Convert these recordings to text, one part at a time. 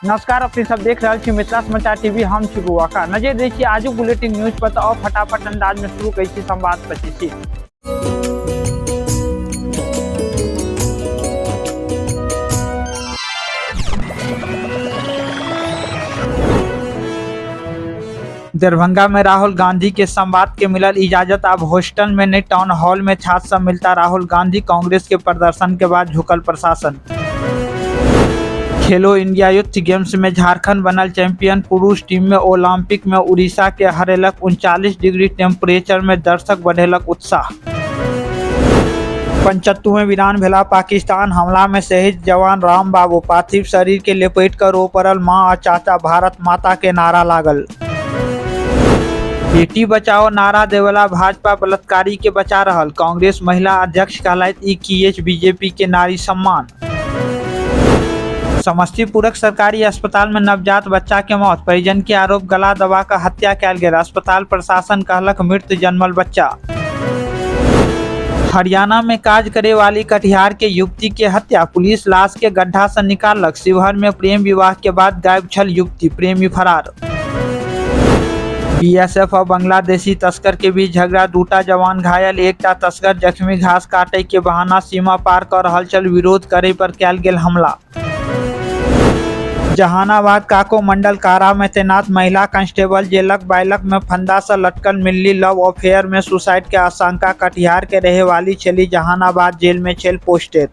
नमस्कार, अपनी सब देख रहे मिथिला समाचार टीवी। हम छी बुआ का नजर दै छी आजू बुलेटिन न्यूज पर। तो फटाफट अंदाज में शुरू करी संवाद 25। दरभंगा में राहुल गांधी के संवाद के मिलल इजाजत। अब हॉस्टल में नहीं, टाउन हॉल में छात्र सब मिलता राहुल गांधी। कांग्रेस के प्रदर्शन के बाद झुकल प्रशासन। खेलो इंडिया यूथ गेम्स में झारखंड बनल चैंपियन। पुरुष टीम में ओलंपिक में उड़ीसा के हरेलक। 39 डिग्री टेम्परेचर में दर्शक बढ़ेलक उत्साह। 75वें वीरान भेला पाकिस्तान हमला में शहीद जवान राम बाबू। पार्थिव शरीर के लेपेट कर रो पड़ल मां और चाचा। भारत माता के नारा लागल। बेटी बचाओ नारा देवला भाजपा बलात्कारी के बचा रहल। कांग्रेस महिला अध्यक्ष कहलाइत ई किएच बीजेपी के नारी सम्मान। समस्तीपुरक सरकारी अस्पताल में नवजात बच्चा के मौत। परिजन के आरोप गला दबा कर हत्या कैल गेल। अस्पताल प्रशासन कहलक मृत जन्मल बच्चा। हरियाणा में काज करे वाली कटिहार के युवती के हत्या। पुलिस लाश के गड्ढा से निकालक। शिवहर में प्रेम विवाह के बाद गायब छल युवती, प्रेमी फरार। बीएसएफ और बांग्लादेशी तस्कर के बीच झगड़ा, दूटा जवान घायल, एकटा तस्कर जख्मी। घास काटे के बहाना सीमा पार कर रहल छल, विरोध करे पर कैल गेल हमला। जहानाबाद काको मंडल कारा में तैनात महिला कांस्टेबल जेलक बाइलक में फंदा से लटकल मिलली। लव अफेयर में सुसाइड के आशंका। कटिहार के रहे वाली छली, जहानाबाद जेल में छल पोस्टेड।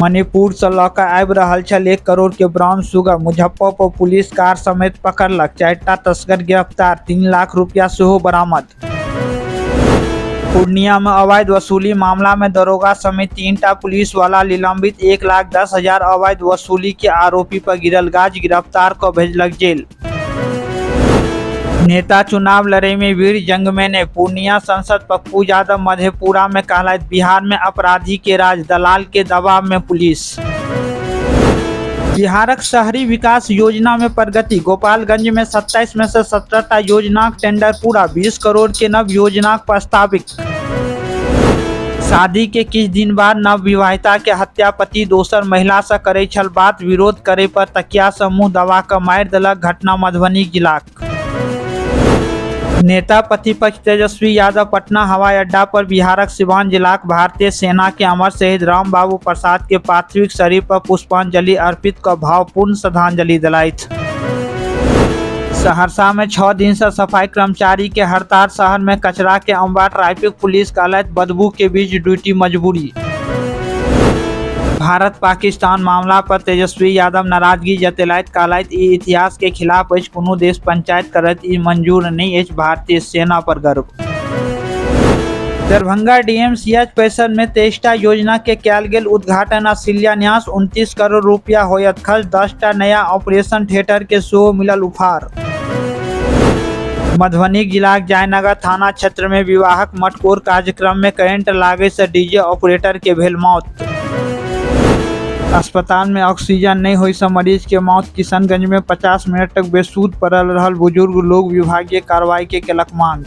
मणिपुर से लौका आबि रहल छल 1 करोड़ के brown sugar. Muzaffarpur police car समेत पकड़लक। 4टा तस्कर गिरफ्तार, 3 लाख रुपया सेहो बरामद। पूर्णिया में अवैध वसूली मामला में दरोगा समेत 3टा पुलिस वाला निलंबित। 1,10,000 अवैध वसूली के आरोपी पर गिरल गाज। गिरफ्तार को भेजलक जेल। नेता चुनाव लड़े में वीर जंग में ने। पूर्णिया सांसद पप्पू यादव मधेपुरा में कहलाइत बिहार में अपराधी के राज, दलाल के दबाव में पुलिस। बिहारक शहरी विकास योजना में प्रगति। गोपालगंज में 27 में से 17टा योजना टेंडर पूरा। 20 करोड़ के नव योजना प्रस्तावित। शादी के किछ दिन बाद नव विवाहिता के हत्या। पति दोसर महिला से करे छल बात। विरोध करे पर तकिया से मुंह दबा कर मारि देलक। घटना मधुबनी जिलाक। नेता प्रतिपक्ष तेजस्वी यादव पटना हवाई अड्डा पर बिहारक सिवान जिलाक भारतीय सेना के अमर शहीद राम बाबू प्रसाद के पार्थिव शरीर पर पुष्पांजलि अर्पित कर भावपूर्ण श्रद्धांजलि दिलाइत। सहरसा में 6 दिन से सफाई कर्मचारी के हड़ताल। शहर में कचरा के अंबार। ट्रैफिक पुलिस कहलाइत बदबू के बीच ड्यूटी मजबूरी। भारत पाकिस्तान मामला पर तेजस्वी यादव नाराजगी जतेलाइत। कहलाइत ई इतिहास के खिलाफ अछि। कोनो देश पंचायत करत ई मंजूर नहीं अछि। भारतीय सेना पर गर्व। दरभंगा डीएमसीएच परिसर में 23टा योजना के कैल गेल उद्घाटन आ शिलान्यास। 29 करोड़ रुपया होयत खर्च। 10टा नया ऑपरेशन थिएटर के सेहो मिलल उपहार। मधुबनी जिलाक जयनगर थाना क्षेत्र में विवाहक मटकोर कार्यक्रम में करंट लागे से डीजे ऑपरेटर के भेल मौत। अस्पताल में ऑक्सीजन नहीं होय से मरीज के मौत। किशनगंज में 50 मिनट तक बेसुध पड़ल रहल बुजुर्ग लोग। विभागीय कार्रवाई के केलक मांग।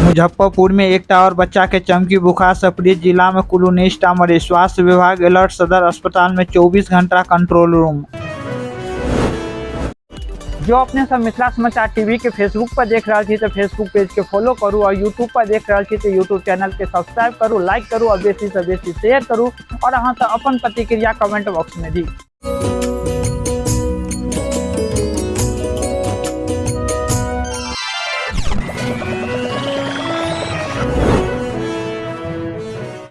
मुजफ्फरपुर में एकटा और बच्चा के चमकी बुखार से पीड़ित। जिला में कुल 19टा मरीज। स्वास्थ्य विभाग अलर्ट। सदर अस्पताल में 24 घंटा कंट्रोल रूम। जो अपने सब मिथिला समाचार टीवी के फेसबुक पर देख रहा थी तो फेसबुक पेज के फॉलो करूँ। और यूट्यूब पर देख रहा थी तो यूट्यूब चैनल के सब्सक्राइब करूँ, लाइक करूँ और बेसी से बेसी शेयर करूँ। और अहाँ अपन प्रतिक्रिया कमेंट बॉक्स में दी।